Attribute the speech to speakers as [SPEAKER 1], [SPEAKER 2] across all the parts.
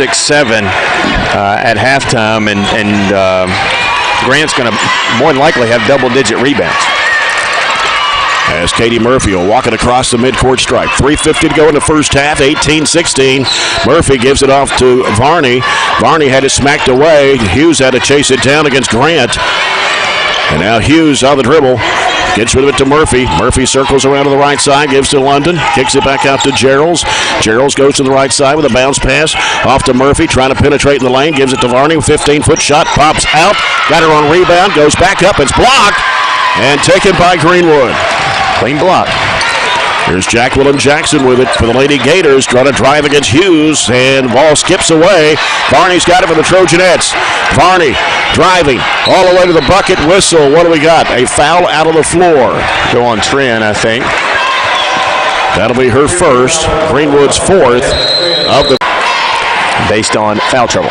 [SPEAKER 1] 6-7 at halftime, and Grant's going to more than likely have double-digit rebounds.
[SPEAKER 2] As Katie Murphy will walk it across the midcourt stripe. 3:50 to go in the first half, 18-16. Murphy gives it off to Varney. Varney had it smacked away. Hughes had to chase it down against Grant. And now Hughes on the dribble. Gets rid of it to Murphy. Murphy circles around to the right side, gives to London, kicks it back out to Geralds. Geralds goes to the right side with a bounce pass. Off to Murphy, trying to penetrate in the lane, gives it to Varney. 15-foot shot, pops out. Got her on rebound, goes back up, it's blocked, and taken by Greenwood.
[SPEAKER 1] Clean block.
[SPEAKER 2] Here's Jacqueline Jackson with it for the Lady Gators, trying to drive against Hughes, and ball skips away. Varney's got it for the Trojanettes. Varney driving all the way to the bucket. Whistle. What do we got? A foul out of the floor.
[SPEAKER 1] Go on Trin, I think.
[SPEAKER 2] That'll be her first. Greenwood's fourth of the.
[SPEAKER 1] Based on foul trouble.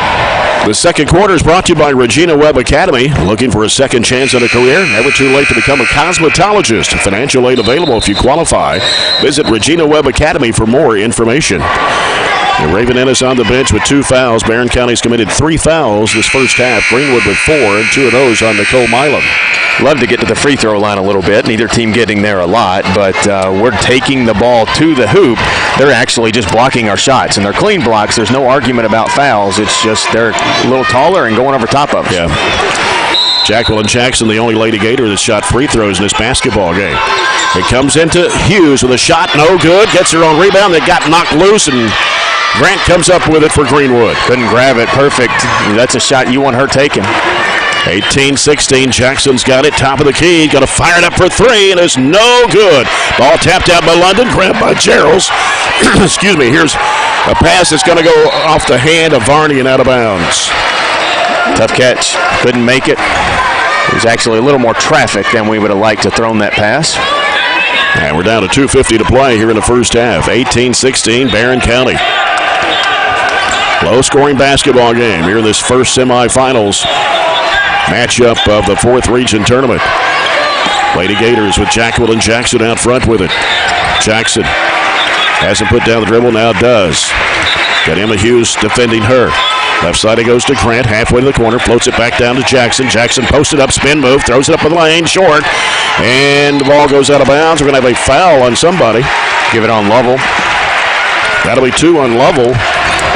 [SPEAKER 2] The second quarter is brought to you by Regina Webb Academy. Looking for a second chance at a career? Never too late to become a cosmetologist. Financial aid available if you qualify. Visit Regina Webb Academy for more information. And Raven Ennis on the bench with 2 fouls. Barren County's committed 3 fouls this first half. Greenwood with 4, and 2 of those on Nicole Milam.
[SPEAKER 1] Love to get to the free throw line a little bit. Neither team getting there a lot, but we're taking the ball to the hoop. They're actually just blocking our shots, and they're clean blocks. There's no argument about fouls. It's just they're a little taller and going over top of us.
[SPEAKER 2] Yeah. Jacqueline Jackson, the only Lady Gator that shot free throws in this basketball game. It comes into Hughes with a shot, no good. Gets her own rebound. They got knocked loose, and Grant comes up with it for Greenwood.
[SPEAKER 1] Couldn't grab it. Perfect. That's a shot you want her taking.
[SPEAKER 2] 18-16. Jackson's got it. Top of the key. Going to fire it up for 3, and it's no good. Ball tapped out by London. Grabbed by Geralds. Excuse me. Here's a pass that's going to go off the hand of Varney and out of bounds.
[SPEAKER 1] Tough catch. Couldn't make it. There's actually a little more traffic than we would have liked to thrown that pass.
[SPEAKER 2] And we're down to 2:50 to play here in the first half. 18-16. Barren County. Low-scoring basketball game here in this first semifinals matchup of the 4th region tournament. Lady Gators with Jacqueline Jackson out front with it. Jackson hasn't put down the dribble, now does. Got Emma Hughes defending her. Left side it goes to Grant, halfway to the corner, floats it back down to Jackson. Jackson posted up, spin move, throws it up in the lane, short, and the ball goes out of bounds. We're going to have a foul on somebody.
[SPEAKER 1] Give it on Lovell.
[SPEAKER 2] That'll be 2 on Lovell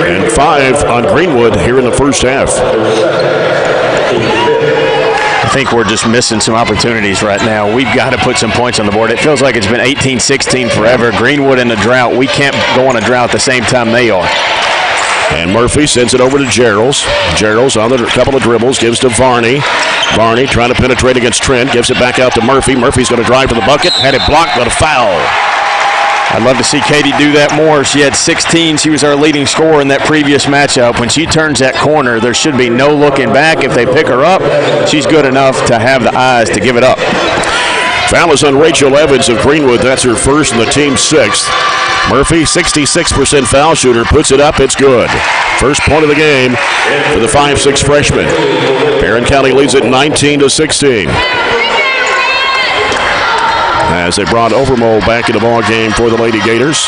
[SPEAKER 2] and 5 on Greenwood here in the first half.
[SPEAKER 1] I think we're just missing some opportunities right now. We've got to put some points on the board. It feels like it's been 18-16 forever. Greenwood in a drought. We can't go on a drought at the same time they are.
[SPEAKER 2] And Murphy sends it over to Geralds. Geralds on the couple of dribbles, gives to Varney. Varney trying to penetrate against Trent, gives it back out to Murphy. Murphy's going to drive to the bucket, had it blocked, but a foul.
[SPEAKER 1] I'd love to see Katie do that more. She had 16. She was our leading scorer in that previous matchup. When she turns that corner, there should be no looking back. If they pick her up, she's good enough to have the eyes to give it up.
[SPEAKER 2] Foul is on Rachel Evans of Greenwood. That's her first and the team's 6th. Murphy, 66% foul shooter, puts it up. It's good. First point of the game for the 5'6" freshman. Barren County leads it 19-16. As they brought Overmole back in the ball game for the Lady Gators.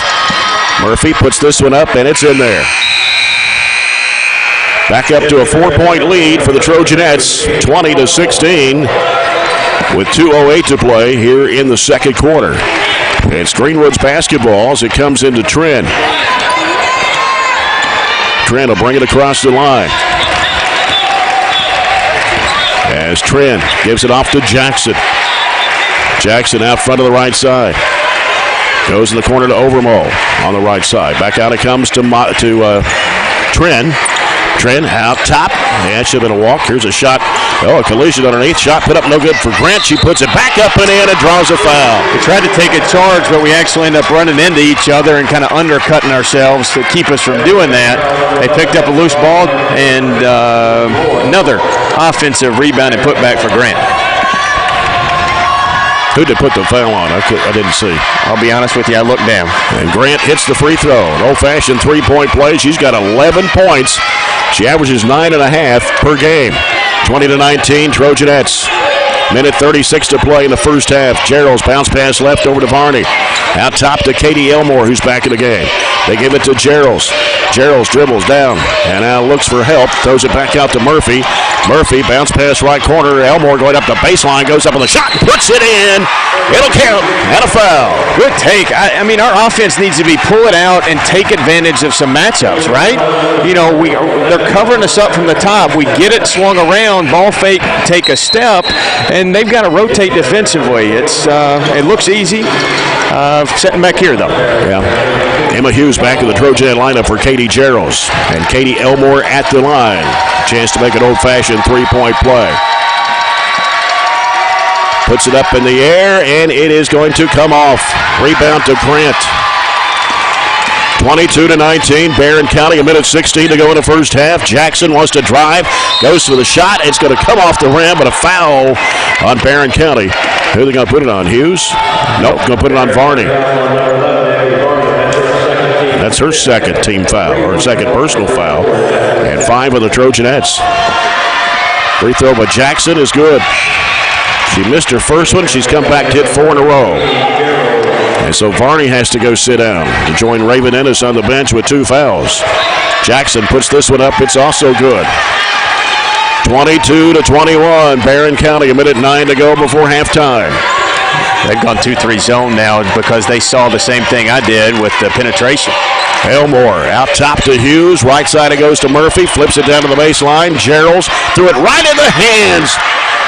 [SPEAKER 2] Murphy puts this one up, and it's in there. Back up to a 4-point lead for the Trojanettes, 20-16, with 2:08 to play here in the second quarter. It's Greenwood's basketball as it comes into Trin. Trin will bring it across the line. As Trin gives it off to Jackson. Jackson out front of the right side. Goes in the corner to Overmole on the right side. Back out it comes to Trin. Trin out top. Yeah, it should have been a walk. Here's a shot. Oh, a collision underneath. Shot put up no good for Grant. She puts it back up and in and draws a foul.
[SPEAKER 1] We tried to take a charge, but we actually end up running into each other and kind of undercutting ourselves to keep us from doing that. They picked up a loose ball and another offensive rebound and put back for Grant.
[SPEAKER 2] Who did put the foul on? I didn't see.
[SPEAKER 1] I'll be honest with you, I looked down.
[SPEAKER 2] And Grant hits the free throw. An old-fashioned three-point play. She's got 11 points. She averages 9.5 per game. 20-19, Trojanettes. Minute 36 to play in the first half. Gerald's bounce pass left over to Varney. Out top to Katie Elmore, who's back in the game. They give it to Gerald's. Gerald's dribbles down and now looks for help. Throws it back out to Murphy. Murphy bounce pass right corner. Elmore going up the baseline, goes up on the shot, puts it in. It'll count and a foul.
[SPEAKER 1] Good take. I mean, our offense needs to be pull it out and take advantage of some matchups, right? You know, they're covering us up from the top. We get it swung around, ball fake, take a step, and they've got to rotate defensively. It looks easy. Sitting back here, though.
[SPEAKER 2] Yeah. Emma Hughes back in the Trojan lineup for Katie Geralds. And Katie Elmore at the line. Chance to make an old-fashioned three-point play. Puts it up in the air, and it is going to come off. Rebound to Grant. 22-19, Barren County, a minute 16 to go in the first half. Jackson wants to drive, goes for the shot. It's going to come off the rim, but a foul on Barren County. Who are they going to put it on, Hughes? Nope, going to put it on Varney. That's her second team foul, or second personal foul, and 5 of the Trojanettes. Free throw by Jackson is good. She missed her first one. She's come back to hit 4 in a row. And so Varney has to go sit down to join Raven Ennis on the bench with 2 fouls. Jackson puts this one up. It's also good. 22-21. Barren County, a minute 9 to go before halftime.
[SPEAKER 1] They've gone 2-3 zone now because they saw the same thing I did with the penetration.
[SPEAKER 2] Elmore out top to Hughes. Right side it goes to Murphy. Flips it down to the baseline. Gerald's threw it right in the hands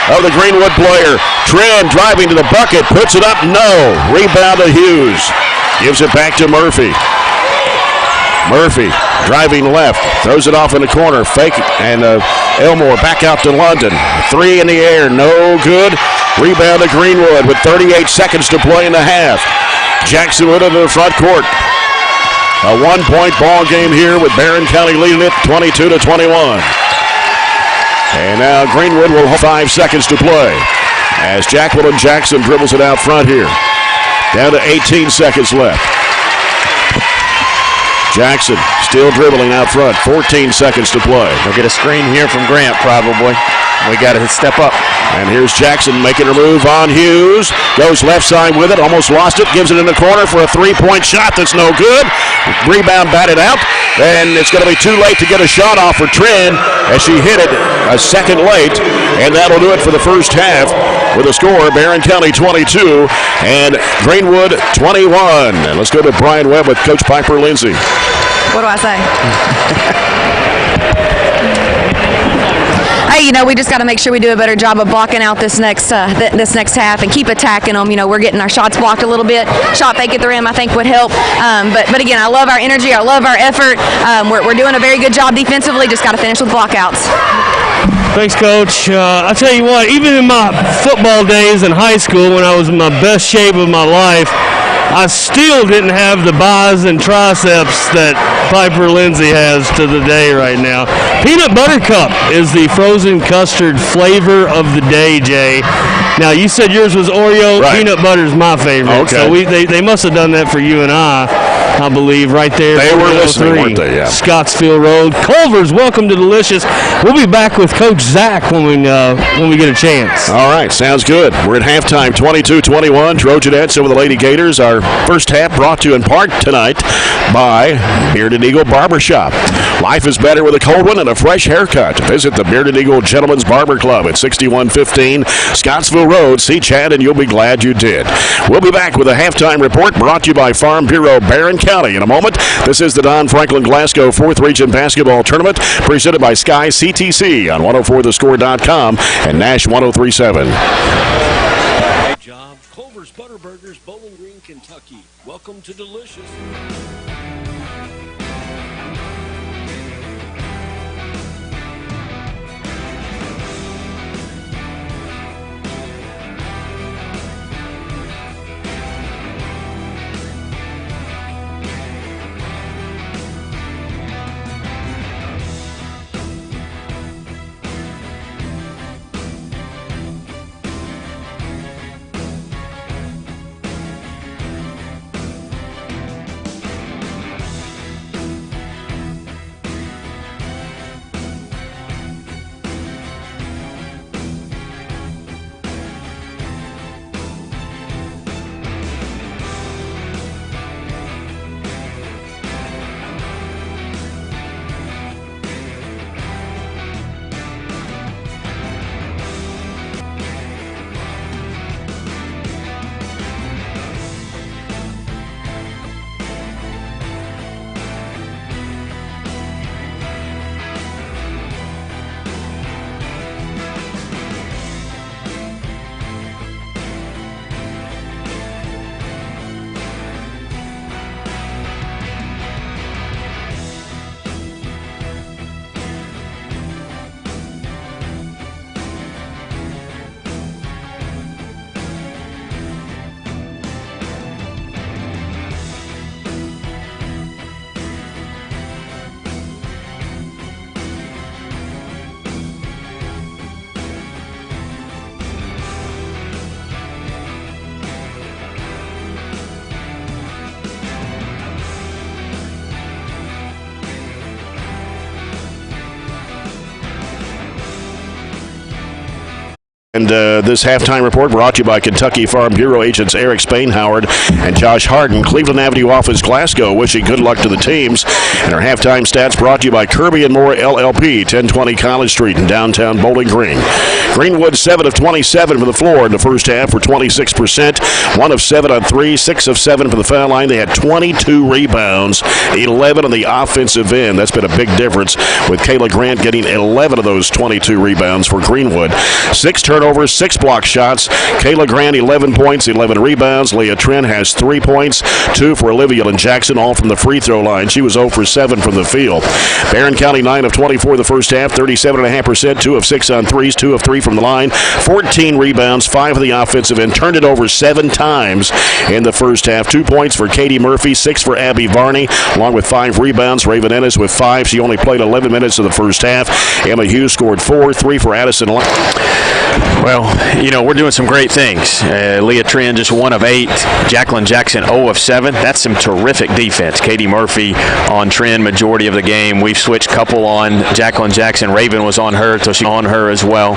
[SPEAKER 2] of the Greenwood player. Trent driving to the bucket. Puts it up. No. Rebound to Hughes. Gives it back to Murphy. Murphy driving left. Throws it off in the corner. Fake. And Elmore back out to London. 3 in the air. No good. Rebound to Greenwood with 38 seconds to play in the half. Jackson Wood into the front court. A 1-point ball game here with Barren County leading it 22-21. And now Greenwood will have 5 seconds to play as Jacqueline Jackson dribbles it out front here. Down to 18 seconds left. Jackson still dribbling out front. 14 seconds to play.
[SPEAKER 1] We'll get a screen here from Grant probably. We got to step up.
[SPEAKER 2] And here's Jackson making her move on Hughes. Goes left side with it. Almost lost it. Gives it in the corner for a 3-point shot that's no good. Rebound batted out. And it's going to be too late to get a shot off for Trin as she hit it a second late. And that'll do it for the first half with a score. Barren County 22 and Greenwood 21. And let's go to Brian Webb with Coach Piper Lindsay.
[SPEAKER 3] What do I say? Hey, you know, we just got to make sure we do a better job of blocking out this next half and keep attacking them. You know, we're getting our shots blocked a little bit. Shot fake at the rim, I think, would help. But again, I love our energy. I love our effort. We're doing a very good job defensively. Just got to finish with blockouts.
[SPEAKER 4] Thanks, Coach. I tell you what, even in my football days in high school when I was in my best shape of my life, I still didn't have the bis and triceps that Piper Lindsay has to the day right now. Peanut Butter Cup is the frozen custard flavor of the day, Jay. Now, you said yours was Oreo. Right. Peanut butter is my favorite.
[SPEAKER 2] Okay.
[SPEAKER 4] So they must have done that for you and I believe, right there.
[SPEAKER 2] They were listening, weren't they? Yeah.
[SPEAKER 4] Scottsville Road. Culver's, welcome to Delicious. We'll be back with Coach Zach when we get a chance.
[SPEAKER 2] All right, sounds good. We're at halftime, 22-21. Trojanettes over the Lady Gators. Our first half brought to you in part tonight by Bearded Eagle Barbershop. Life is better with a cold one and a fresh haircut. Visit the Bearded Eagle Gentlemen's Barber Club at 6115 Scottsville Road. See Chad and you'll be glad you did. We'll be back with a halftime report brought to you by Farm Bureau Barren County in a moment. This is the Don Franklin Glasgow 4th Region Basketball Tournament presented by Sky CTC on 104thescore.com and Nash 1037.
[SPEAKER 5] Great job. Culver's Butter Burgers, Bowling Green, Kentucky. Welcome to Delicious.
[SPEAKER 2] And this halftime report brought to you by Kentucky Farm Bureau agents Eric Spainhoward and Josh Harden. Cleveland Avenue office Glasgow wishing good luck to the teams. And our halftime stats brought to you by Kirby and Moore LLP, 1020 College Street in downtown Bowling Green. Greenwood 7 of 27 from the floor in the first half for 26%. 1 of 7 on 3, 6 of 7 from the foul line. They had 22 rebounds, 11 on the offensive end. That's been a big difference with Kayla Grant getting 11 of those 22 rebounds for Greenwood. 6 turnovers, 6 block shots. Kayla Grant 11 points, 11 rebounds. Leah Trent has 3 points, 2 for Olivia Lynn Jackson, all from the free throw line. She was 0 for 7 from the field. Barren County 9 of 24 the first half, 37.5%, 2 of 6 on threes, 2 of 3 from the line, 14 rebounds, 5 of the offensive end. Turned it over 7 times in the first half. 2 points for Katie Murphy, 6 for Abby Varney, along with 5 rebounds. Raven Ennis with 5. She only played 11 minutes of the first half. Emma Hughes scored 4, 3 for Addison.
[SPEAKER 1] Well, you know, we're doing some great things. Leah Trent just 1 of 8. Jacqueline Jackson 0 of 7. That's some terrific defense. Katie Murphy on Trent majority of the game. We've switched couple on Jacqueline Jackson. Raven was on her, so she's on her as well.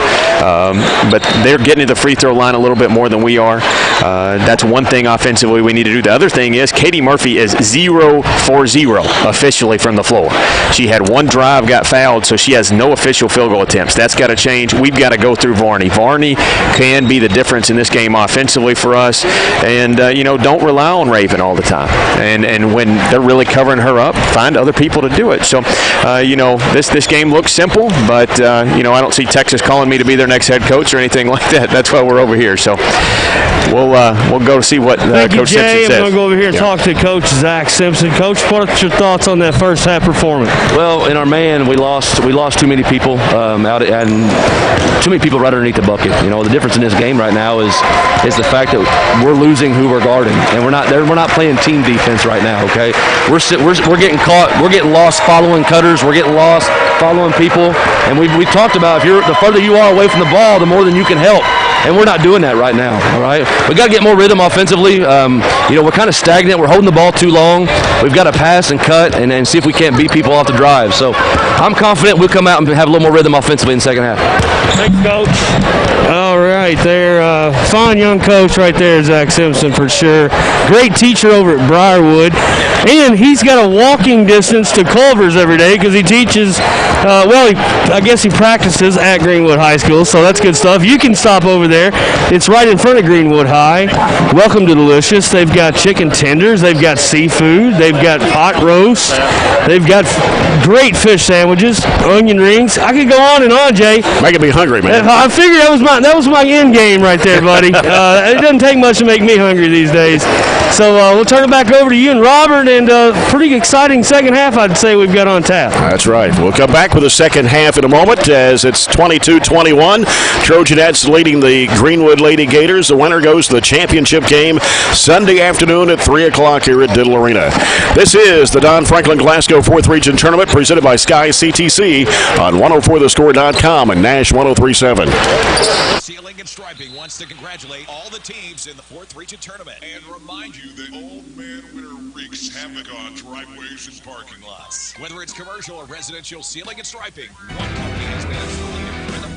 [SPEAKER 1] But they're getting to the free throw line a little bit more than we are. That's one thing offensively we need to do. The other thing is Katie Murphy is 0 for 0 officially from the floor. She had 1 drive, got fouled, so she has no official field goal attempts. That's got to change. We've got to go through Varney. Varney can be the difference in this game offensively for us. And, you know, don't rely on Raven all the time. And when they're really covering her up, find other people to do it. So, you know, this game looks simple, but, you know, I don't see Texas calling me to be their next head coach or anything like that. That's why we're over here. So we'll go see what Coach
[SPEAKER 4] Jay.
[SPEAKER 1] Simpson says.
[SPEAKER 4] I'm going to go over here and talk to Coach Zach Simpson. Coach, what's your thoughts on that first half performance?
[SPEAKER 6] Well, in our man, we lost too many people out and too many people right underneath the bucket. You know, the difference in this game right now is the fact that we're losing who we're guarding, and we're not playing team defense right now. Okay, we're getting caught, we're getting lost following cutters, we're getting lost following people, and we talked about the further you are away from the ball, the more than you can help. And we're not doing that right now, all right? We've got to get more rhythm offensively. You know, we're kind of stagnant. We're holding the ball too long. We've got to pass and cut and see if we can't beat people off the drive. So I'm confident we'll come out and have a little more rhythm offensively in the second half.
[SPEAKER 4] Thanks, Coach. All right, there. Fine young coach right there, Zach Simpson, for sure. Great teacher over at Briarwood. And he's got a walking distance to Culver's every day because he teaches, I guess he practices at Greenwood High School, so that's good stuff. You can stop over there. It's right in front of Greenwood High. Welcome to Delicious. They've got chicken tenders. They've got seafood. They've got pot roast. They've got great fish sandwiches, onion rings. I could go on and on, Jay.
[SPEAKER 2] Making me hungry, man.
[SPEAKER 4] I figured that was my end game right there, buddy. It doesn't take much to make me hungry these days. So we'll turn it back over to you and Robert, and pretty exciting second half, I'd say, we've got on tap.
[SPEAKER 2] That's right. We'll come back with the second half in a moment as it's 22-21. Trojanettes leading the Greenwood Lady Gators. The winner goes to the championship game Sunday afternoon at 3 o'clock here at Diddle Arena. This is the Don Franklin Glasgow 4th Region Tournament presented by Sky CTC on 104thescore.com and Nash 103.7.
[SPEAKER 7] Sealing and Striping wants to congratulate all the teams in the 4th Region Tournament and remind you that Old Man Winter wreaks havoc on driveways and parking lots. Whether it's commercial or residential sealing and striping, one company has been affiliated with them.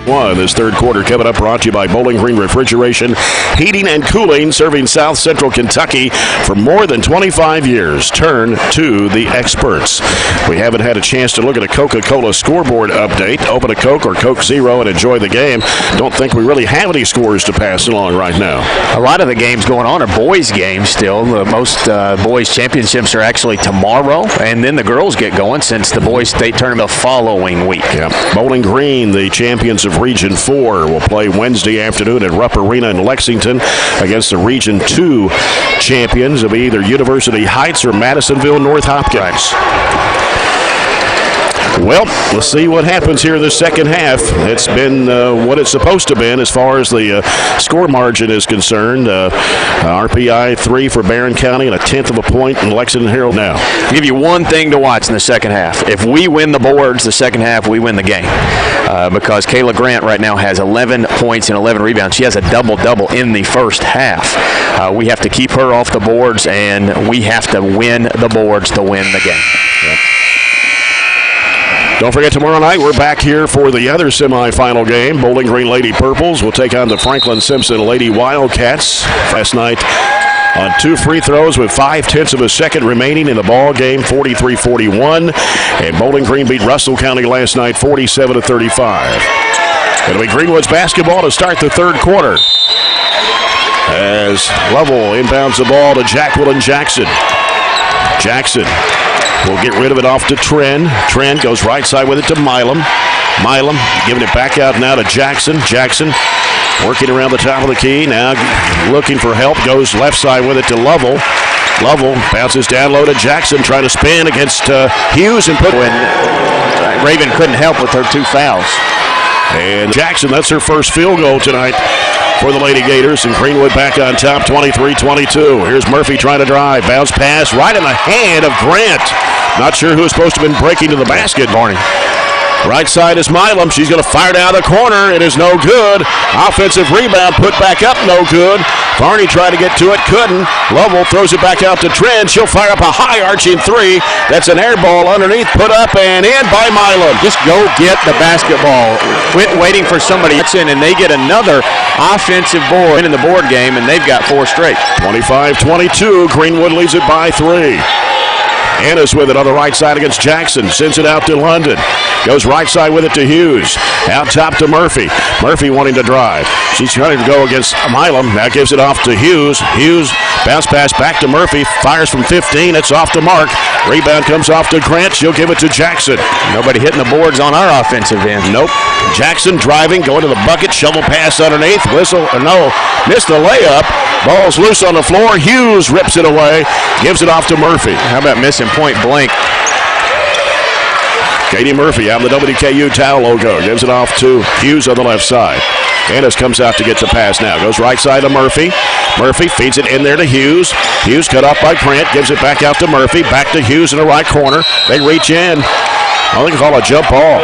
[SPEAKER 2] This third quarter coming up, brought to you by Bowling Green Refrigeration, Heating and Cooling, serving South Central Kentucky for more than 25 years. Turn to the experts. We haven't had a chance to look at a Coca-Cola scoreboard update. Open a Coke or Coke Zero and enjoy the game. Don't think we really have any scores to pass along right now.
[SPEAKER 1] A lot of the games going on are boys' games still. Most boys' championships are actually tomorrow, and then the girls get going since the boys' state tournament the following week.
[SPEAKER 2] Yeah. Bowling Green, the champions of Region 4, will play Wednesday afternoon at Rupp Arena in Lexington against the Region 2 champions of either University Heights or Madisonville North Hopkins. Well, let's see what happens here in the second half. It's been what it's supposed to have been as far as the score margin is concerned. RPI 3 for Barren County and a 1/10 of a point in Lexington Herald now.
[SPEAKER 1] I'll give you one thing to watch in the second half. If we win the boards the second half, we win the game. Because Kayla Grant right now has 11 points and 11 rebounds. She has a double-double in the first half. We have to keep her off the boards, and we have to win the boards to win the game.
[SPEAKER 2] Yep. Don't forget, tomorrow night we're back here for the other semifinal game. Bowling Green Lady Purples will take on the Franklin Simpson Lady Wildcats. Last night on 2 free throws with 5/10 of a second remaining in the ball game, 43-41. And Bowling Green beat Russell County last night, 47-35. It'll be Greenwood's basketball to start the third quarter. As Lovell inbounds the ball to Jacqueline Jackson. Jackson will get rid of it off to Tren. Tren goes right side with it to Milam. Milam giving it back out now to Jackson. Jackson working around the top of the key. Now looking for help. Goes left side with it to Lovell. Lovell bounces down low to Jackson, trying to spin against Hughes and put.
[SPEAKER 1] Raven couldn't help with her 2 fouls.
[SPEAKER 2] And Jackson, that's her first field goal tonight for the Lady Gators, and Greenwood back on top, 23-22. Here's Murphy trying to drive. Bounce pass right in the hand of Grant. Not sure who's supposed to have been breaking to the basket.
[SPEAKER 1] Barney.
[SPEAKER 2] Right side is Milam. She's going to fire down the corner. It is no good. Offensive rebound put back up, no good. Varney tried to get to it, couldn't. Lovell throws it back out to Trent. She'll fire up a high arching 3. That's an air ball underneath, put up and in by Milam.
[SPEAKER 1] Just go get the basketball. Quit waiting for somebody else in, and they get another offensive board in the board game, and they've got 4 straight.
[SPEAKER 2] 25-22. Greenwood leads it by 3. Ennis with it on the right side against Jackson. Sends it out to London. Goes right side with it to Hughes. Out top to Murphy. Murphy wanting to drive. She's trying to go against Milam. Now gives it off to Hughes. Hughes bounce pass back to Murphy. Fires from 15. It's off to Mark. Rebound comes off to Grant. She'll give it to Jackson.
[SPEAKER 1] Nobody hitting the boards on our offensive end.
[SPEAKER 2] Nope. Jackson driving, going to the bucket. Shovel pass underneath. Whistle. No. Missed the layup. Ball's loose on the floor. Hughes rips it away. Gives it off to Murphy.
[SPEAKER 1] How about missing point blank?
[SPEAKER 2] Katie Murphy out in the WKU towel logo. Gives it off to Hughes on the left side. Ennis comes out to get the pass now. Goes right side to Murphy. Murphy feeds it in there to Hughes. Hughes cut off by Grant. Gives it back out to Murphy. Back to Hughes in the right corner. They reach in. I think it's called a jump ball.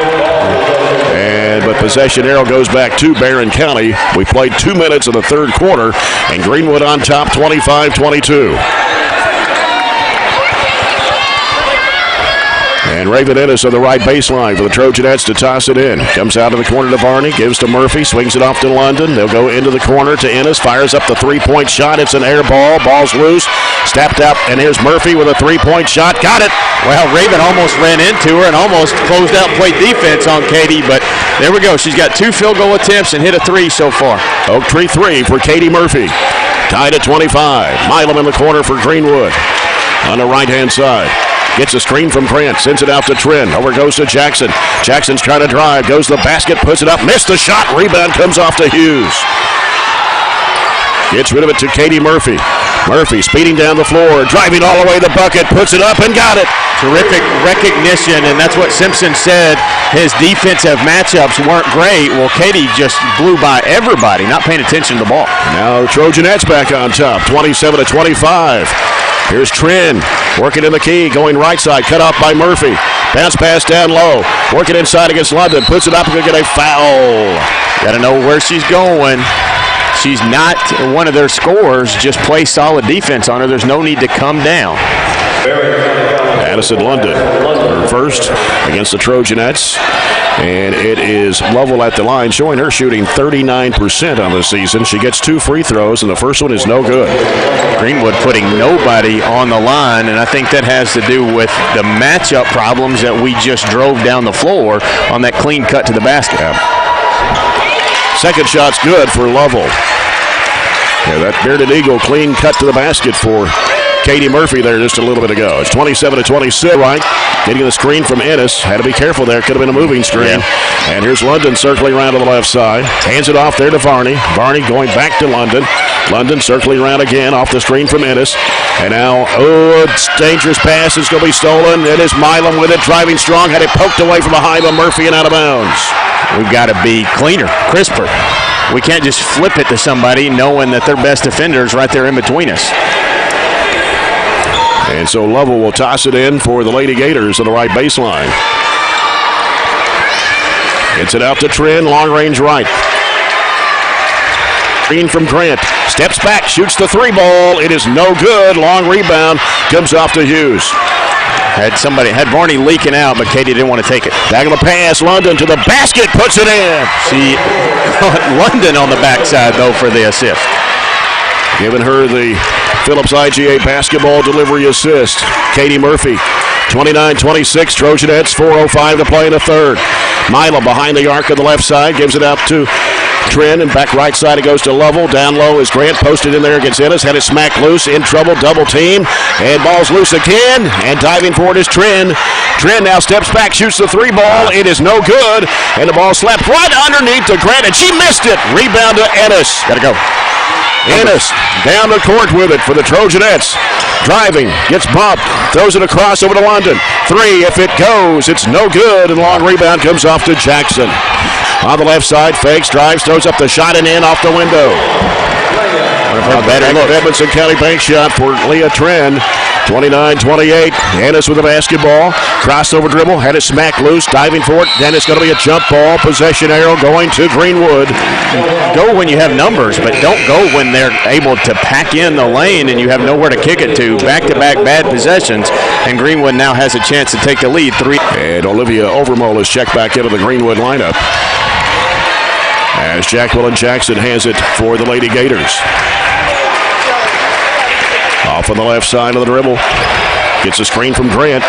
[SPEAKER 2] But possession arrow goes back to Barren County. We played 2 minutes in the third quarter, and Greenwood on top, 25-22. And Raven Ennis on the right baseline for the Trojanettes to toss it in. Comes out of the corner to Varney, gives to Murphy, swings it off to London. They'll go into the corner to Ennis, fires up the 3-point shot. It's an air ball. Ball's loose. Stepped up, and here's Murphy with a 3-point shot. Got it.
[SPEAKER 1] Well, Raven almost ran into her and almost closed out play defense on Katie, but there we go. She's got 2 field goal attempts and hit a 3 so far.
[SPEAKER 2] Oak Tree 3 for Katie Murphy. Tied at 25. Milam in the corner for Greenwood. On the right-hand side. Gets a screen from Grant. Sends it out to Tren. Over goes to Jackson. Jackson's trying to drive. Goes to the basket. Puts it up. Missed the shot. Rebound comes off to Hughes. Gets rid of it to Katie Murphy. Murphy speeding down the floor. Driving all the way to the bucket. Puts it up and got it.
[SPEAKER 1] Terrific recognition, and that's what Simpson said. His defensive matchups weren't great. Well, Katie just blew by everybody, not paying attention to the ball.
[SPEAKER 2] Now Trojanettes back on top, 27-25. Here's Trin working in the key, going right side, cut off by Murphy. Bounce pass down low, working inside against London, puts it up and going to get a foul.
[SPEAKER 1] Got to know where she's going. She's not one of their scorers. Just play solid defense on her. There's no need to come down.
[SPEAKER 2] Addison London, her first against the Trojanettes. And it is Lovell at the line, showing her shooting 39% on the season. She gets 2 free throws, and the first one is no good.
[SPEAKER 1] Greenwood putting nobody on the line, and I think that has to do with the matchup problems that we just drove down the floor on that clean cut to the basket.
[SPEAKER 2] Yeah. Second shot's good for Lovell. Yeah, that bearded eagle clean cut to the basket for Katie Murphy there just a little bit ago. It's 27-26, right? Getting the screen from Ennis. Had to be careful there. Could have been a moving screen. Yeah. And here's London circling around to the left side. Hands it off there to Varney. Varney going back to London. London circling around again off the screen from Ennis. And now, a dangerous pass is going to be stolen. It is Milam with it, driving strong. Had it poked away from behind by Murphy and out of bounds.
[SPEAKER 1] We've got to be cleaner, crisper. We can't just flip it to somebody knowing that their best defender is right there in between us.
[SPEAKER 2] And so Lovell will toss it in for the Lady Gators on the right baseline. Gets it out to Trin, long range right. Green from Grant. Steps back, shoots the 3 ball. It is no good. Long rebound. Comes off to Hughes.
[SPEAKER 1] Had Varney leaking out, but Katie didn't want to take it.
[SPEAKER 2] Diagonal pass, London to the basket, puts it in.
[SPEAKER 1] She London on the backside, though, for the assist.
[SPEAKER 2] Giving her the Phillips IGA basketball delivery assist. Katie Murphy, 29-26, Trojanettes, 4:05 to play in the third. Mila behind the arc on the left side, gives it out to Trin, and back right side it goes to Lovell. Down low is Grant, posted in there against Ennis, had it smacked loose, in trouble, double team, and ball's loose again, and diving forward is Trin. Trin now steps back, shoots the 3 ball, it is no good, and the ball slapped right underneath to Grant, and she missed it. Rebound to Ennis.
[SPEAKER 1] Gotta go.
[SPEAKER 2] Ennis down the court with it for the Trojanettes. Driving, gets bumped, throws it across over to London. 3, if it goes, it's no good, and long rebound comes off to Jackson. On the left side, fakes, drives, throws up the shot and in off the window. Edmondson County bank shot for Leah Trin. 29-28. Ennis with the basketball. Crossover dribble. Had it smacked loose. Diving for it. Then it's going to be a jump ball. Possession arrow going to Greenwood.
[SPEAKER 1] Go when you have numbers, but don't go when they're able to pack in the lane and you have nowhere to kick it to. Back-to-back bad possessions, and Greenwood now has a chance to take the lead. 3.
[SPEAKER 2] And Olivia Overmole is checked back into the Greenwood lineup. As Jacqueline Jackson has it for the Lady Gators. Off on the left side of the dribble. Gets a screen from Grant.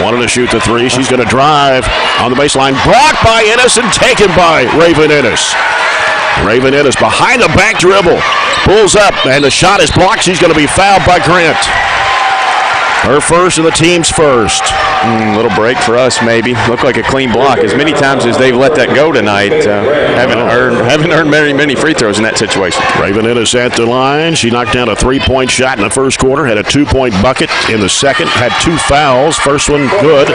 [SPEAKER 2] Wanted to shoot the 3. She's going to drive on the baseline. Blocked by Ennis and taken by Raven Ennis. Raven Ennis behind the back dribble. Pulls up and the shot is blocked. She's going to be fouled by Grant. Her first and the team's first.
[SPEAKER 1] Little break for us, maybe. Looked like a clean block. As many times as they've let that go tonight, haven't earned very many free throws in that situation.
[SPEAKER 2] Raven Ennis at the line. She knocked down a 3-point shot in the first quarter. Had a 2-point bucket in the second. Had 2 fouls. First one good.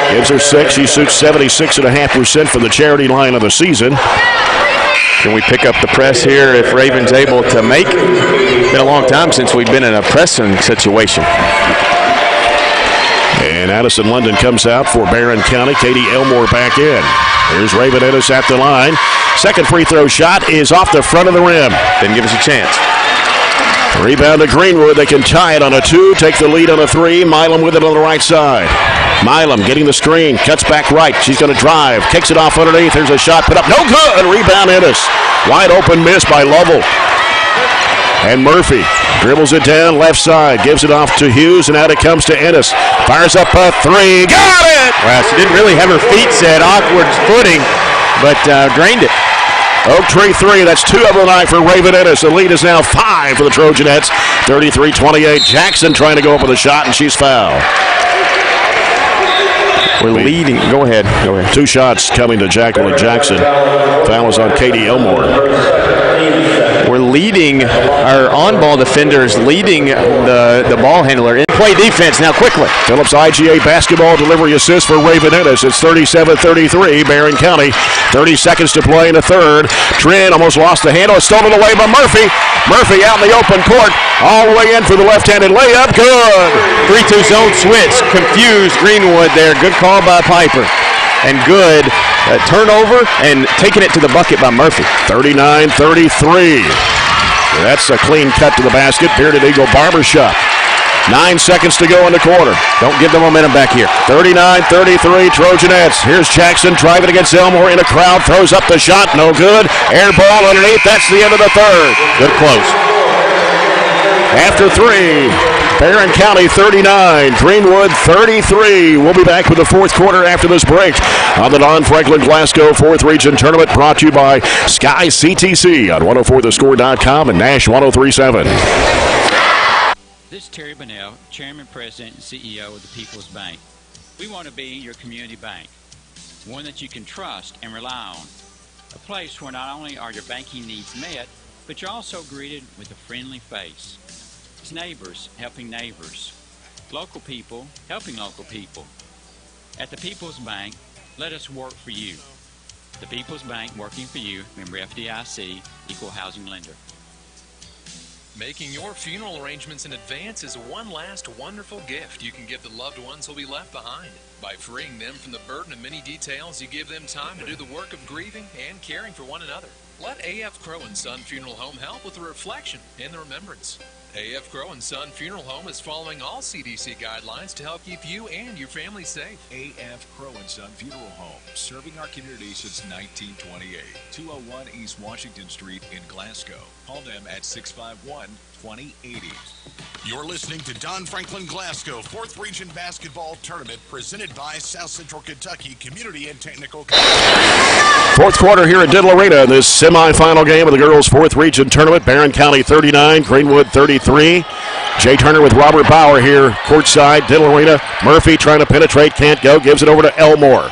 [SPEAKER 2] Gives her 6. She shoots 76.5% from the charity line of the season.
[SPEAKER 1] Can we pick up the press here if Raven's able to make? It's been a long time since we've been in a pressing situation.
[SPEAKER 2] And Addison London comes out for Barren County. Katie Elmore back in. Here's Raven Ennis at the line. Second free throw shot is off the front of the rim.
[SPEAKER 1] Didn't give us a chance.
[SPEAKER 2] Rebound to Greenwood. They can tie it on a 2, take the lead on a 3. Milam with it on the right side. Milam getting the screen, cuts back right. She's going to drive, kicks it off underneath. There's a shot put up, no good. Rebound Ennis. Wide open miss by Lovell. And Murphy dribbles it down left side, gives it off to Hughes, and out it comes to Ennis. Fires up a 3, got it!
[SPEAKER 1] Wow, she didn't really have her feet set, awkward footing, but drained it.
[SPEAKER 2] Oak Tree 3, that's 2 of the night for Raven Ennis. The lead is now 5 for the Trojanettes, 33-28. Jackson trying to go up with a shot, and she's fouled.
[SPEAKER 1] We're leading. Go ahead.
[SPEAKER 2] 2 shots coming to Jacqueline Jackson. Foul is on Katie Elmore.
[SPEAKER 1] We're leading our on-ball defenders, leading the ball handler in play defense now quickly.
[SPEAKER 2] Phillips IGA basketball delivery assist for Raven Ennis. It's 37-33, Barren County. 30 seconds to play in the third. Trin almost lost the handle. It's stolen away by Murphy. Murphy out in the open court. All the way in for the left-handed layup. Good.
[SPEAKER 1] 3-2 zone switch. Confused Greenwood there. Good call by Piper. And good turnover and taking it to the bucket by Murphy.
[SPEAKER 2] 39-33. That's a clean cut to the basket. Bearded Eagle Barbershop. 9 seconds to go in the quarter.
[SPEAKER 1] Don't give the momentum back here.
[SPEAKER 2] 39-33 Trojanettes. Here's Jackson driving against Elmore in a crowd. Throws up the shot. No good. Air ball underneath. That's the end of the third.
[SPEAKER 1] Good close.
[SPEAKER 2] After 3, Barren County 39, Greenwood 33. We'll be back with the fourth quarter after this break on the Don Franklin Glasgow 4th Region Tournament, brought to you by Sky CTC on 104thescore.com and Nash 103.7.
[SPEAKER 8] This is Terry Bunnell, Chairman, President, and CEO of the People's Bank. We want to be your community bank, one that you can trust and rely on. A place where not only are your banking needs met, but you're also greeted with a friendly face. It's neighbors helping neighbors, local people helping local people. At the People's Bank, let us work for you. The People's Bank, working for you, member FDIC, equal housing lender.
[SPEAKER 9] Making your funeral arrangements in advance is one last wonderful gift you can give the loved ones who'll be left behind. By freeing them from the burden of many details, you give them time to do the work of grieving and caring for one another. Let A.F. Crow & Son Funeral Home help with the reflection and the remembrance. A.F. Crow & Son Funeral Home is following all CDC guidelines to help keep you and your family safe.
[SPEAKER 7] A.F. Crow & Son Funeral Home, serving our community since 1928. 201 East Washington Street in Glasgow. Call them at 651-2080.
[SPEAKER 10] You're listening to Don Franklin Glasgow 4th Region Basketball Tournament, presented by South Central Kentucky Community and Technical College.
[SPEAKER 2] Fourth quarter here at Diddle Arena in this semifinal game of the girls' 4th Region Tournament. Barren County 39, Greenwood 33. Jay Turner with Robert Bauer here courtside, Diddle Arena. Murphy trying to penetrate, can't go, gives it over to Elmore.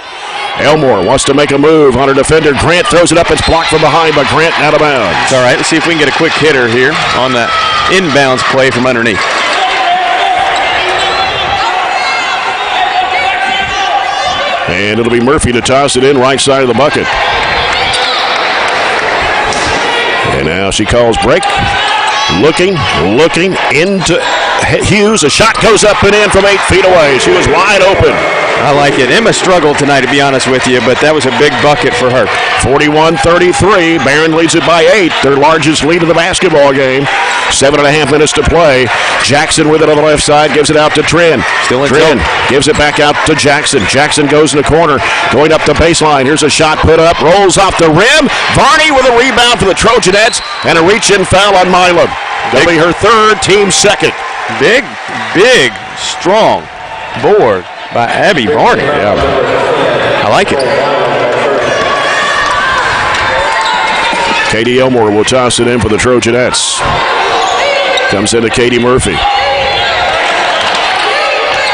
[SPEAKER 2] Elmore wants to make a move on her defender. Grant throws it up. It's blocked from behind by Grant and out of bounds.
[SPEAKER 1] It's all right. Let's see if we can get a quick hitter here on that inbounds play from underneath.
[SPEAKER 2] And it'll be Murphy to toss it in right side of the bucket. And now she calls break. Looking into Hughes. A shot goes up and in from 8 feet away. She was wide open.
[SPEAKER 1] I like it. Emma struggled tonight, to be honest with you, but that was a big bucket for her.
[SPEAKER 2] 41-33. Barren leads it by 8. Their largest lead of the basketball game. 7.5 minutes to play. Jackson with it on the left side. Gives it out to Trin.
[SPEAKER 1] Still in
[SPEAKER 2] Trin gives it back out to Jackson. Jackson goes in the corner. Going up the baseline. Here's a shot put up. Rolls off the rim. Varney with a rebound for the Trojanettes. And a reach-in foul on Milam. That'll be her third, team second.
[SPEAKER 1] Big, strong board by Abby Varney.
[SPEAKER 2] Yeah.
[SPEAKER 1] I like it.
[SPEAKER 2] Katie Elmore will toss it in for the Trojanettes. Comes into Katie Murphy.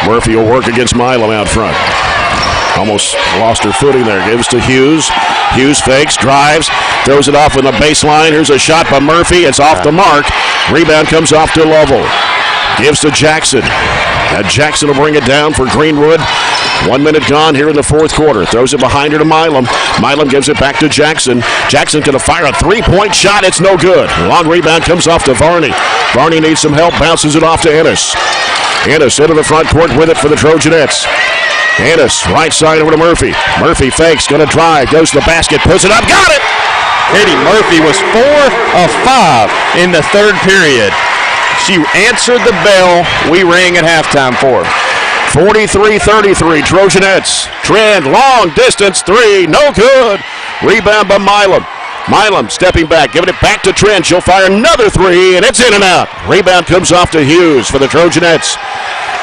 [SPEAKER 2] Murphy will work against Milam out front. Almost lost her footing there. Gives to Hughes. Hughes fakes, drives, throws it off on the baseline. Here's a shot by Murphy. It's off the mark. Rebound comes off to Lovell. Gives to Jackson. Now Jackson will bring it down for Greenwood. 1 minute gone here in the fourth quarter. Throws it behind her to Milam. Milam gives it back to Jackson. Jackson going to fire a three-point shot. It's no good. Long rebound comes off to Varney. Varney needs some help. Bounces it off to Ennis. Ennis into the front court with it for the Trojanettes. Ennis, right side over to Murphy. Murphy fakes, going to drive, goes to the basket, puts it up, got it!
[SPEAKER 1] Katie Murphy was 4 of 5 in the third period. She answered the bell we rang at halftime for.
[SPEAKER 2] 43-33, Trojanettes. Trend, long distance three, no good. Rebound by Milam. Milam stepping back, giving it back to Trent. She'll fire another three, and it's in and out. Rebound comes off to Hughes for the Trojanettes.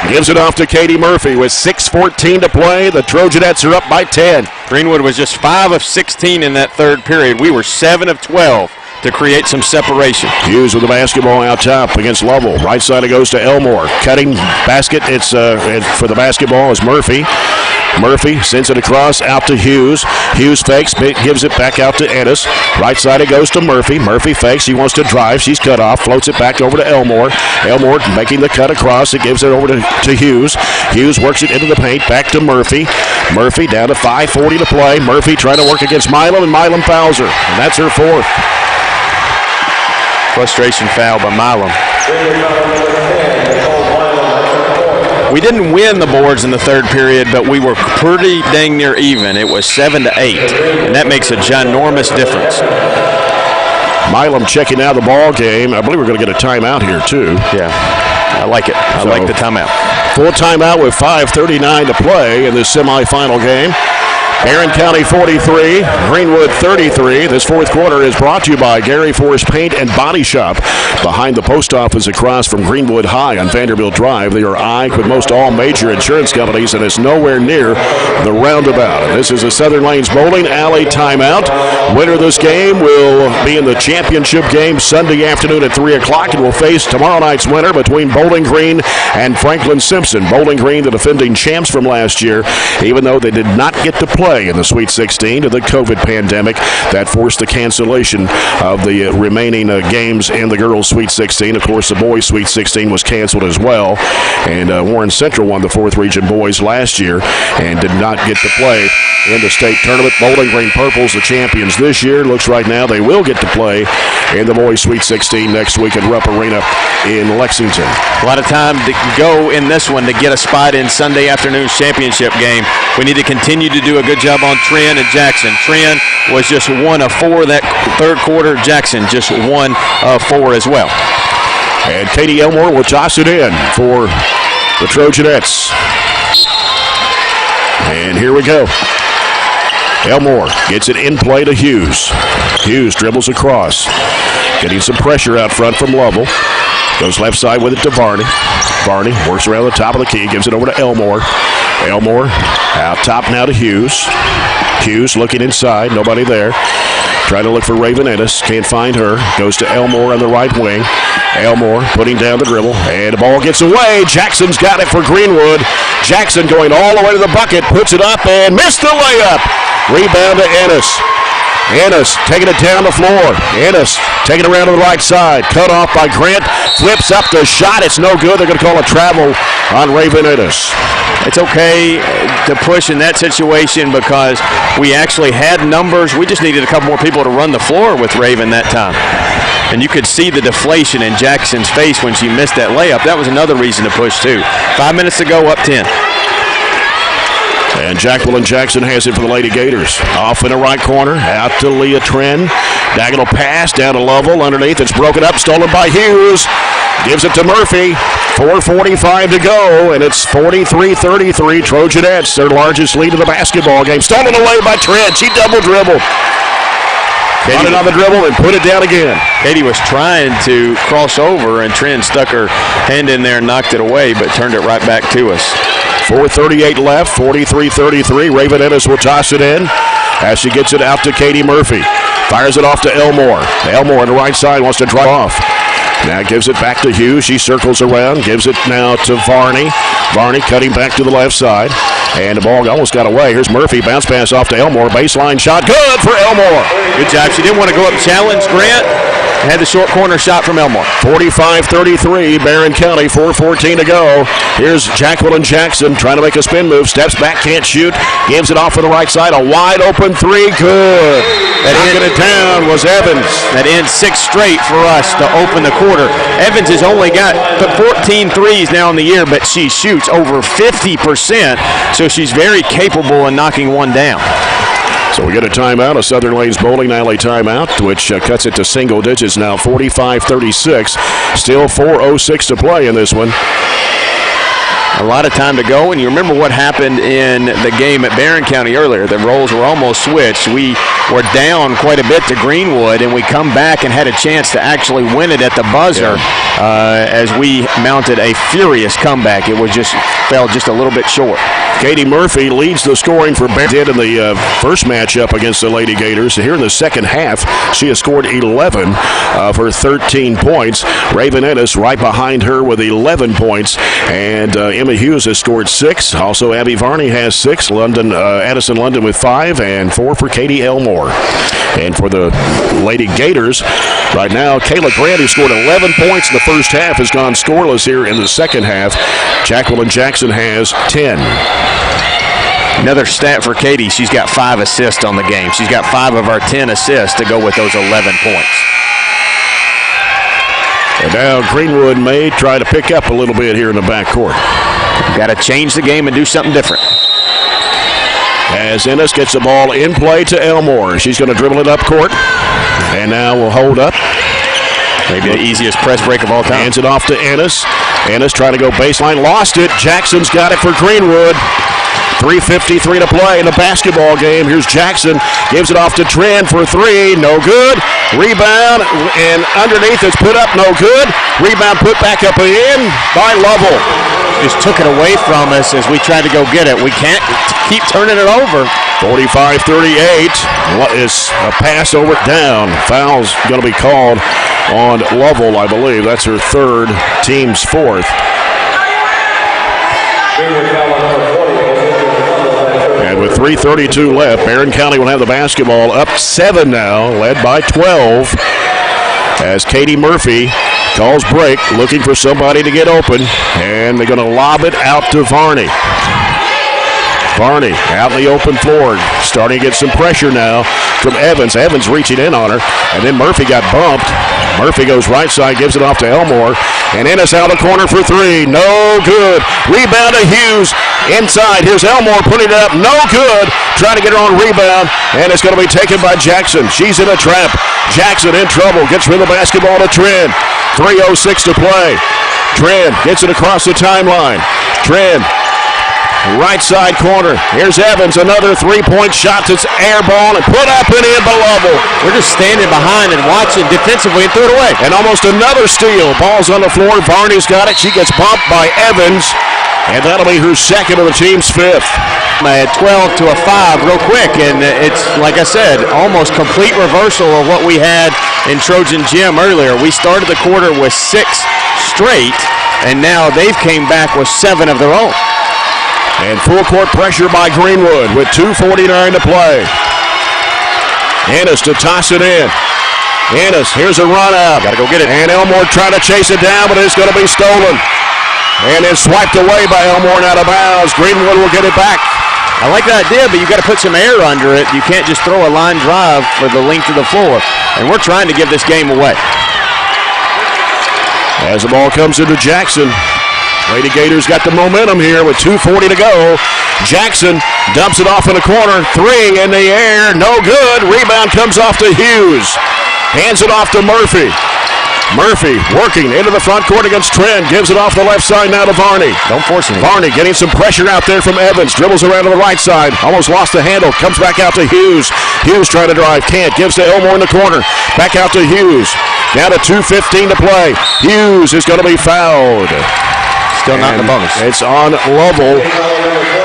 [SPEAKER 2] Gives it off to Katie Murphy with 6:14 to play. The Trojanettes are up by 10.
[SPEAKER 1] Greenwood was just 5 of 16 in that third period. We were 7 of 12 to create some separation.
[SPEAKER 2] Hughes with the basketball out top against Lovell. Right side it goes to Elmore. Cutting basket. It's for the basketball is Murphy. Murphy sends it across out to Hughes. Hughes fakes, gives it back out to Ennis. Right side it goes to Murphy. Murphy fakes. She wants to drive. She's cut off. Floats it back over to Elmore. Elmore making the cut across. It gives it over to Hughes. Hughes works it into the paint. Back to Murphy. Murphy down to 5:40 to play. Murphy trying to work against Milam, and Milam fouls her. And that's her fourth.
[SPEAKER 1] Frustration foul by Milam. We didn't win the boards in the third period, but we were pretty dang near even. It was 7-8, and that makes a ginormous difference.
[SPEAKER 2] Milam checking out of the ball game. I believe we're going to get a timeout here, too.
[SPEAKER 1] Yeah. I like it. I like the timeout.
[SPEAKER 2] Full timeout with 5:39 to play in this semifinal game. Barren County 43, Greenwood 33. This fourth quarter is brought to you by Gary Forrest Paint and Body Shop. Behind the post office across from Greenwood High on Vanderbilt Drive. They are eyed with most all major insurance companies, and it's nowhere near the roundabout. And this is a Southern Lanes Bowling Alley timeout. Winner of this game will be in the championship game Sunday afternoon at 3 o'clock and will face tomorrow night's winner between Bowling Green and Franklin Simpson. Bowling Green, the defending champs from last year, even though they did not get to play in the Sweet 16 to the COVID pandemic that forced the cancellation of the remaining games in the girls' Sweet 16. Of course, the boys' Sweet 16 was canceled as well, and Warren Central won the 4th Region boys last year and did not get to play in the state tournament. Bowling Green Purples, the champions this year. Looks right now they will get to play in the boys' Sweet 16 next week at Rupp Arena in Lexington.
[SPEAKER 1] A lot of time to go in this one to get a spot in Sunday afternoon's championship game. We need to continue to do a good job on Trent and Jackson. Trent was just 1 of 4 that third quarter. Jackson just 1 of 4 as well.
[SPEAKER 2] And Katie Elmore will toss it in for the Trojanettes. And here we go. Elmore gets it in play to Hughes. Hughes dribbles across. Getting some pressure out front from Lovell. Goes left side with it to Varney. Varney works around the top of the key, gives it over to Elmore. Elmore out top now to Hughes. Hughes looking inside, nobody there. Trying to look for Raven Ennis, can't find her. Goes to Elmore on the right wing. Elmore putting down the dribble, and the ball gets away. Jackson's got it for Greenwood. Jackson going all the way to the bucket, puts it up and missed the layup. Rebound to Ennis. Ennis taking it down the floor. Ennis taking it around to the right side. Cut off by Grant. Flips up the shot. It's no good. They're going to call a travel on Raven Ennis.
[SPEAKER 1] It's okay to push in that situation because we actually had numbers. We just needed a couple more people to run the floor with Raven that time. And you could see the deflation in Jackson's face when she missed that layup. That was another reason to push too. 5 minutes to go, up 10.
[SPEAKER 2] And Jacqueline Jackson has it for the Lady Gators. Off in the right corner, out to Leah Tren. Diagonal pass down to Lovell. Underneath, it's broken up, stolen by Hughes. Gives it to Murphy. 4:45 to go, and it's 43-33. Trojanettes, their largest lead of the basketball game. Stolen away by Tren. She double dribbled. Got it on the dribble and put it down again.
[SPEAKER 1] Katie was trying to cross over, and Tren stuck her hand in there and knocked it away, but turned it right back to us.
[SPEAKER 2] 4:38 left, 43-33. Raven Ennis will toss it in as she gets it out to Katie Murphy. Fires it off to Elmore. Elmore on the right side wants to drive off. Now gives it back to Hughes. She circles around, gives it now to Varney. Varney cutting back to the left side. And the ball almost got away. Here's Murphy. Bounce pass off to Elmore. Baseline shot. Good for Elmore.
[SPEAKER 1] Good job. She didn't want to go up challenge Grant. Had the short corner shot from Elmore.
[SPEAKER 2] 45-33. Barren County. 4:14 to go. Here's Jacqueline Jackson trying to make a spin move. Steps back. Can't shoot. Gives it off for the right side. A wide open three. Good. Knocking it down was Evans.
[SPEAKER 1] That ends 6 straight for us to open the quarter. Evans has only got 14 threes now in the year, but she shoots over 50%, so she's very capable in knocking one down.
[SPEAKER 2] So we get a timeout, a Southern Lanes Bowling Alley timeout, which cuts it to single digits now, 45-36. Still 4:06 to play in this one.
[SPEAKER 1] A lot of time to go, and you remember what happened in the game at Barren County earlier. The roles were almost switched. We were down quite a bit to Greenwood, and we come back and had a chance to actually win it at the buzzer as we mounted a furious comeback. It was just fell just a little bit short.
[SPEAKER 2] Katie Murphy leads the scoring for Barren in the first matchup against the Lady Gators. Here in the second half, she has scored 11 of her 13 points. Raven Ennis right behind her with 11 points, and Emma Hughes has scored 6. Also, Abby Varney has 6. Addison London with 5, and 4 for Katie Elmore. And for the Lady Gators, right now, Kayla Grant, who scored 11 points in the first half, has gone scoreless here in the second half. Jacqueline Jackson has 10.
[SPEAKER 1] Another stat for Katie, she's got 5 assists on the game. She's got 5 of our 10 assists to go with those 11 points.
[SPEAKER 2] And now Greenwood may try to pick up a little bit here in the backcourt.
[SPEAKER 1] Got to change the game and do something different.
[SPEAKER 2] As Ennis gets the ball in play to Elmore. She's going to dribble it up court. And now will hold up.
[SPEAKER 1] Maybe the easiest press break of all time.
[SPEAKER 2] Hands it off to Ennis. Ennis trying to go baseline. Lost it. Jackson's got it for Greenwood. 3:53 to play in the basketball game. Here's Jackson. Gives it off to Trent for three. No good. Rebound. And underneath it's put up. No good. Rebound put back up in by Lovell.
[SPEAKER 1] Just took it away from us as we tried to go get it. We can't keep turning it over.
[SPEAKER 2] 45-38. What is a pass over down? Foul's going to be called on Lovell, I believe. That's her third, team's fourth. And with 3:32 left, Barren County will have the basketball up 7 now, led by 12. As Katie Murphy calls break, looking for somebody to get open, and they're going to lob it out to Varney. Varney out in the open floor, starting to get some pressure now from Evans. Evans reaching in on her, and then Murphy got bumped. Murphy goes right side, gives it off to Elmore, and Ennis out of the corner for three. No good. Rebound to Hughes. Inside, here's Elmore putting it up. No good. Trying to get her on rebound, and it's going to be taken by Jackson. She's in a trap. Jackson in trouble. Gets rid of the basketball to Trent. 3:06 to play. Trent gets it across the timeline. Trent. Right side corner. Here's Evans. Another three-point shot that's air ball and put up and in by Lovell.
[SPEAKER 1] We're just standing behind and watching defensively and threw it away.
[SPEAKER 2] And almost another steal. Ball's on the floor. Varney's got it. She gets bumped by Evans. And that'll be her second of the team's fifth.
[SPEAKER 1] At 12 to a 5 real quick. And it's, like I said, almost complete reversal of what we had in Trojan Gym earlier. We started the quarter with 6 straight, and now they've came back with 7 of their own.
[SPEAKER 2] And full court pressure by Greenwood with 2:49 to play. Ennis to toss it in. Ennis, here's a run out.
[SPEAKER 1] Got to go get it.
[SPEAKER 2] And Elmore trying to chase it down, but it's going to be stolen. And it's swiped away by Elmore and out of bounds. Greenwood will get it back.
[SPEAKER 1] I like the idea, but you've got to put some air under it. You can't just throw a line drive for the length of the floor. And we're trying to give this game away.
[SPEAKER 2] As the ball comes into Jackson. Lady Gators got the momentum here with 2:40 to go. Jackson dumps it off in the corner. Three in the air. No good. Rebound comes off to Hughes. Hands it off to Murphy. Murphy working into the front court against Trent. Gives it off the left side now to Varney.
[SPEAKER 1] Don't force it.
[SPEAKER 2] Varney getting some pressure out there from Evans. Dribbles around to the right side. Almost lost the handle. Comes back out to Hughes. Hughes trying to drive. Can't. Gives to Elmore in the corner. Back out to Hughes. Now to 2:15 to play. Hughes is going to be fouled.
[SPEAKER 1] Still not in the bonus.
[SPEAKER 2] It's on Lovell.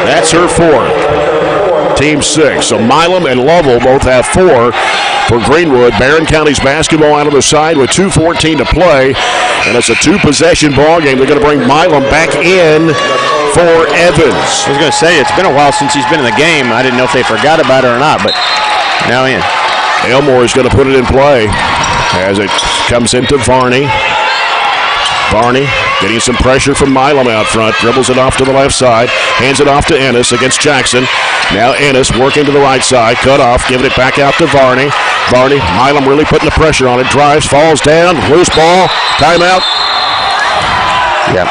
[SPEAKER 2] That's her fourth. Team 6. So Milam and Lovell both have 4 for Greenwood. Barren County's basketball out of the side with 2:14 to play. And it's a 2-possession ball game. They're going to bring Milam back in for Evans.
[SPEAKER 1] I was going to say, it's been a while since she's been in the game. I didn't know if they forgot about her or not, but now in.
[SPEAKER 2] Elmore is going to put it in play as it comes into Varney. Varney getting some pressure from Milam out front. Dribbles it off to the left side. Hands it off to Ennis against Jackson. Now Ennis working to the right side. Cut off. Giving it back out to Varney. Varney. Milam really putting the pressure on it. Drives. Falls down. Loose ball. Timeout.
[SPEAKER 1] Yep.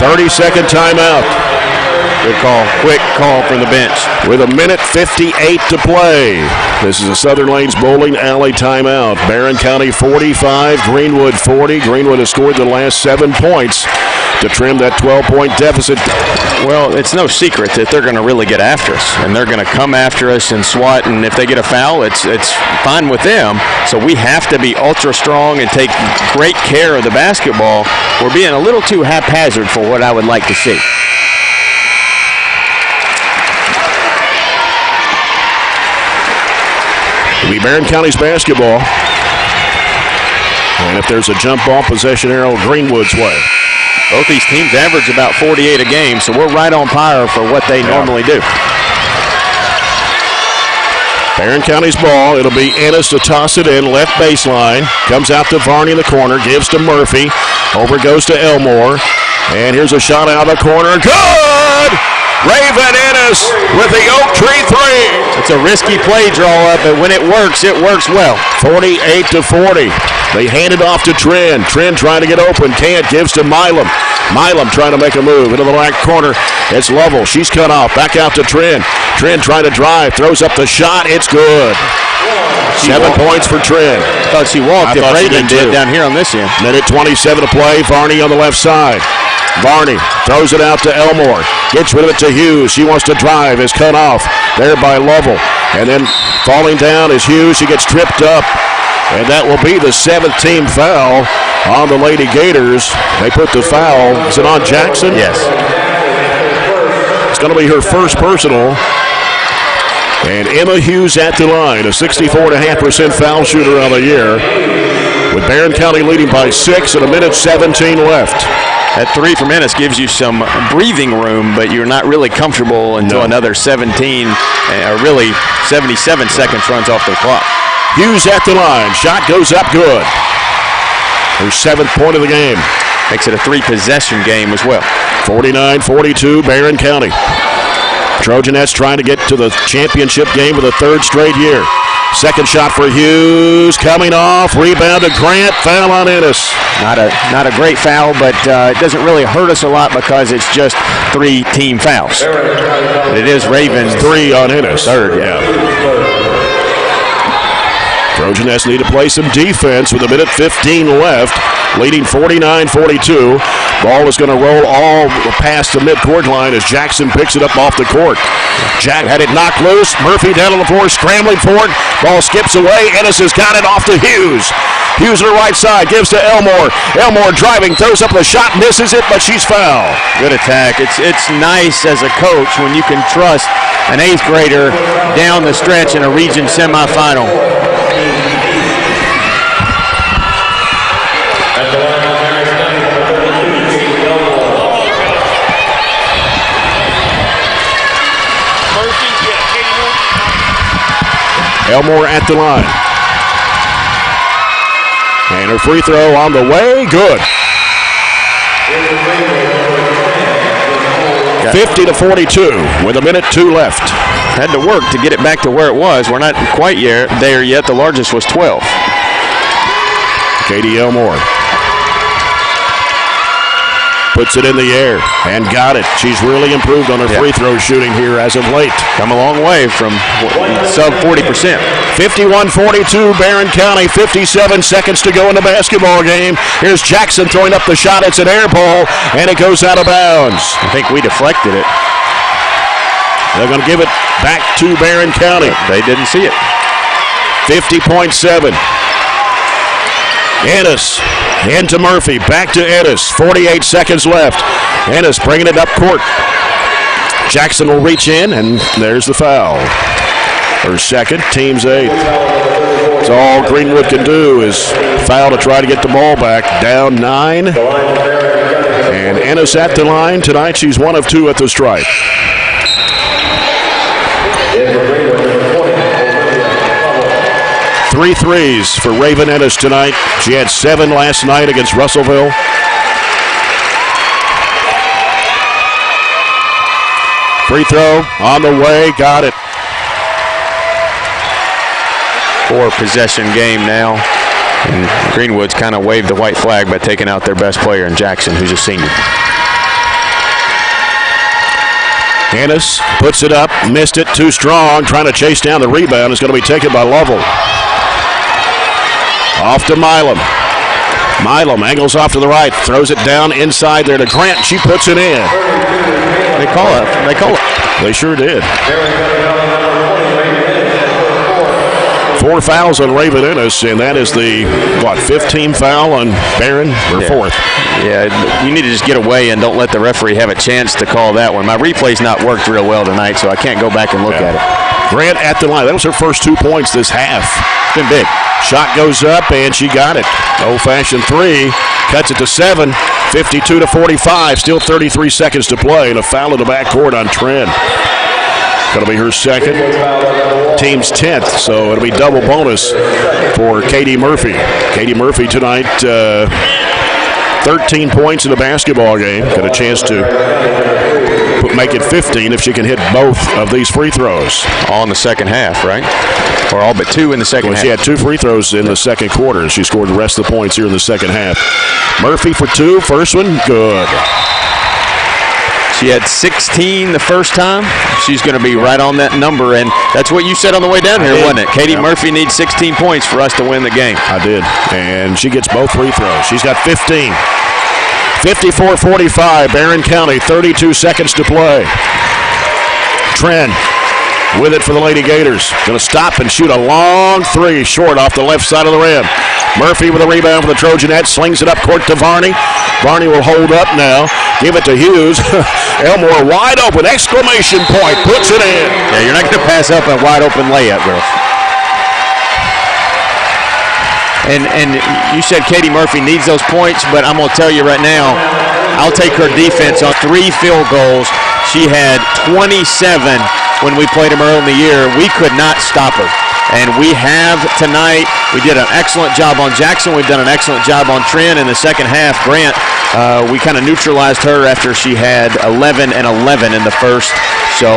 [SPEAKER 2] 30-second timeout.
[SPEAKER 1] Good call. Quick call from the bench.
[SPEAKER 2] With 1:58 to play. This is a Southern Lanes Bowling Alley timeout. Barren County 45, Greenwood 40. Greenwood has scored the last 7 points to trim that 12-point deficit.
[SPEAKER 1] Well, it's no secret that they're going to really get after us, and they're going to come after us and swat, and if they get a foul, it's fine with them. So we have to be ultra strong and take great care of the basketball. We're being a little too haphazard for what I would like to see.
[SPEAKER 2] It'll be Barren County's basketball. And if there's a jump ball, possession arrow Greenwood's way.
[SPEAKER 1] Both these teams average about 48 a game, so we're right on par for what they normally do.
[SPEAKER 2] Barren County's ball. It'll be Ennis to toss it in, left baseline. Comes out to Varney in the corner, gives to Murphy. Over goes to Elmore. And here's a shot out of the corner. Good! Raven Ennis with the Oak Tree 3.
[SPEAKER 1] It's a risky play draw up, but when it works well.
[SPEAKER 2] 48-40. They hand it off to Trent. Trent trying to get open. Can't. Gives to Milam. Milam trying to make a move into the right corner. It's Lovell. She's cut off. Back out to Trent. Trent trying to drive. Throws up the shot. It's good. 7 points for Trent.
[SPEAKER 1] I thought she walked if Raven did down here on this end.
[SPEAKER 2] Minute 27 to play. Varney on the left side. Varney throws it out to Elmore. Gets rid of it to Hughes. She wants to drive. Is cut off there by Lovell. And then falling down is Hughes. She gets tripped up. And that will be the 7th team foul on the Lady Gators. They put the foul. Is it on Jackson?
[SPEAKER 1] Yes.
[SPEAKER 2] It's going to be her first personal. And Emma Hughes at the line, a 64.5% foul shooter on the year, with Barren County leading by 6 and a minute 17 left.
[SPEAKER 1] That 3 from Ennis gives you some breathing room, but you're not really comfortable until another 17, or really 77 seconds runs off the clock.
[SPEAKER 2] Hughes at the line. Shot goes up good. Her 7th point of the game.
[SPEAKER 1] Makes it a 3-possession game as well.
[SPEAKER 2] 49-42, Barren County. Trojanettes trying to get to the championship game for the 3rd straight year. Second shot for Hughes, coming off, rebound to Grant, foul on Ennis.
[SPEAKER 1] Not a great foul, but it doesn't really hurt us a lot because it's just 3 team fouls. But it is Ravens
[SPEAKER 2] 3 on Ennis.
[SPEAKER 1] 3rd, yeah.
[SPEAKER 2] Trojanettes need to play some defense with a minute 15 left, leading 49-42. Ball is going to roll all past the midcourt line as Jackson picks it up off the court. Jack had it knocked loose. Murphy down on the floor, scrambling for it. Ball skips away. Ennis has got it off to Hughes. Hughes on the right side, gives to Elmore. Elmore driving, throws up the shot, misses it, but she's fouled.
[SPEAKER 1] Good attack. It's nice as a coach when you can trust an 8th grader down the stretch in a region semifinal.
[SPEAKER 2] Elmore at the line. And her free throw on the way, good. 50-42 with a minute 2 left.
[SPEAKER 1] Had to work to get it back to where it was. We're not quite there yet. The largest was 12.
[SPEAKER 2] Katie Elmore puts it in the air and got it. She's really improved on her free throw shooting here as of late.
[SPEAKER 1] Come a long way from sub 40%.
[SPEAKER 2] 51-42, Barren County, 57 seconds to go in the basketball game. Here's Jackson throwing up the shot. It's an air ball, and it goes out of bounds.
[SPEAKER 1] I think we deflected it.
[SPEAKER 2] They're going to give it back to Barren County.
[SPEAKER 1] They didn't see it.
[SPEAKER 2] 50.7. Ennis into Murphy, back to Ennis, 48 seconds left. Ennis bringing it up court. Jackson will reach in, and there's the foul. Her second, team's 8th. That's all Greenwood can do is foul to try to get the ball back. Down 9. And Ennis at the line. Tonight she's 1 of 2 at the stripe. Three threes for Raven Ennis tonight. She had 7 last night against Russellville. Free throw on the way, got it.
[SPEAKER 1] 4-possession game now. And Greenwood's kind of waved the white flag by taking out their best player in Jackson, who's a senior.
[SPEAKER 2] Ennis puts it up, missed it, too strong, trying to chase down the rebound. It's going to be taken by Lovell. Off to Milam. Milam angles off to the right, throws it down inside there to Grant. She puts it in.
[SPEAKER 1] They call it.
[SPEAKER 2] They sure did. 4 fouls on Raven Ennis, and that is the, 5th team foul on Barren, or 4th.
[SPEAKER 1] Yeah, you need to just get away and don't let the referee have a chance to call that one. My replay's not worked real well tonight, so I can't go back and look at it.
[SPEAKER 2] Grant at the line. That was her first 2 points this half.
[SPEAKER 1] It's been big.
[SPEAKER 2] Shot goes up, and she got it. Old-fashioned 3. Cuts it to 7. 52-45. Still 33 seconds to play, and a foul in the backcourt on Trent. Going to be her second. Team's 10th, so it'll be double bonus for Katie Murphy. Katie Murphy tonight, 13 points in the basketball game. Got a chance to make it 15 if she can hit both of these free throws.
[SPEAKER 1] All in the second half, right? Or all but 2 in the second half.
[SPEAKER 2] She had 2 free throws in the second quarter, and she scored the rest of the points here in the second half. Murphy for 2. First one, good.
[SPEAKER 1] She had 16 the first time. She's going to be right on that number, and that's what you said on the way down here, wasn't it? Katie Murphy needs 16 points for us to win the game.
[SPEAKER 2] I did, and she gets both free throws. She's got 15. 54-45, Barren County, 32 seconds to play. Trent with it for the Lady Gators. Going to stop and shoot a long three short off the left side of the rim. Murphy with a rebound for the Trojanettes, slings it up court to Varney. Varney will hold up now, give it to Hughes. Elmore wide open, exclamation point, puts it in.
[SPEAKER 1] Yeah, you're not going to pass up a wide open layup, girl. And you said Katie Murphy needs those points, but I'm going to tell you right now, I'll take her defense on 3 field goals. She had 27 when we played them early in the year. We could not stop her. And we have tonight. We did an excellent job on Jackson. We've done an excellent job on Trent in the second half. Grant, we kind of neutralized her after she had 11 and 11 in the first. So